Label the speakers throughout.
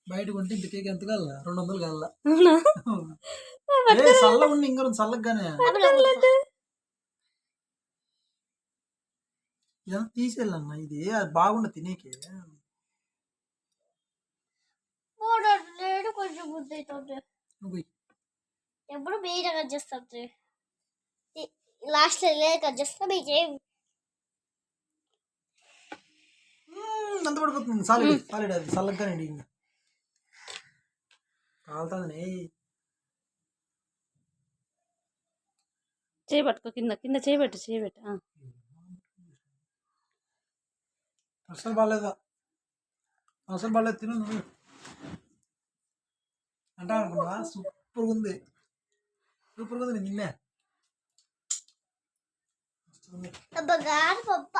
Speaker 1: బయట కొంటే ఇంత కేక్ ఎంత కాల 200 కాల చల్ల ఉండి ఇంకా చల్లగానే తీసేయాలన్నా ఇది అది బాగుండ తినేకి
Speaker 2: కొంచెం బుద్ధి అవుతుంది ఎప్పుడు మీరు కట్ చేస్తుంది లాస్ట్ కట్ చేస్తా మీకేం
Speaker 1: అంత పడిపోతుంది సాలిడ్ సాలిడ్ అది చల్లగానే ఇంకా కాలుతుంది
Speaker 3: చేయబట్టుకో కింద కింద చేయబెట్టు
Speaker 1: అసలు బాగాలేదా అసలు బాగాలేదు తిను నువ్వు అంటా అనుకున్నా సూపర్గా ఉంది నిన్నే
Speaker 2: పప్ప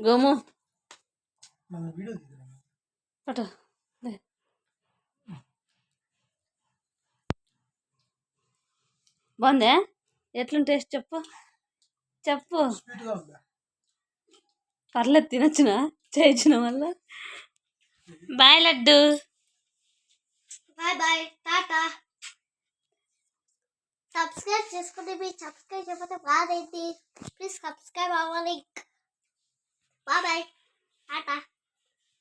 Speaker 3: గోము
Speaker 1: వీడియో
Speaker 3: పట్టు బాగుందా ఎట్లుంది టేస్ట్ చెప్పు పర్లేదు తినొచ్చునా చేయించిన వల్ల bye laddu
Speaker 2: bye ta-ta subscribe చేసుకుంటే మీరు సబ్స్క్రైబ్ చేయకపోతే బాధ ఏంటి ప్లీజ్ సబ్స్క్రైబ్ అవ్వాలి బాయ్ టాటా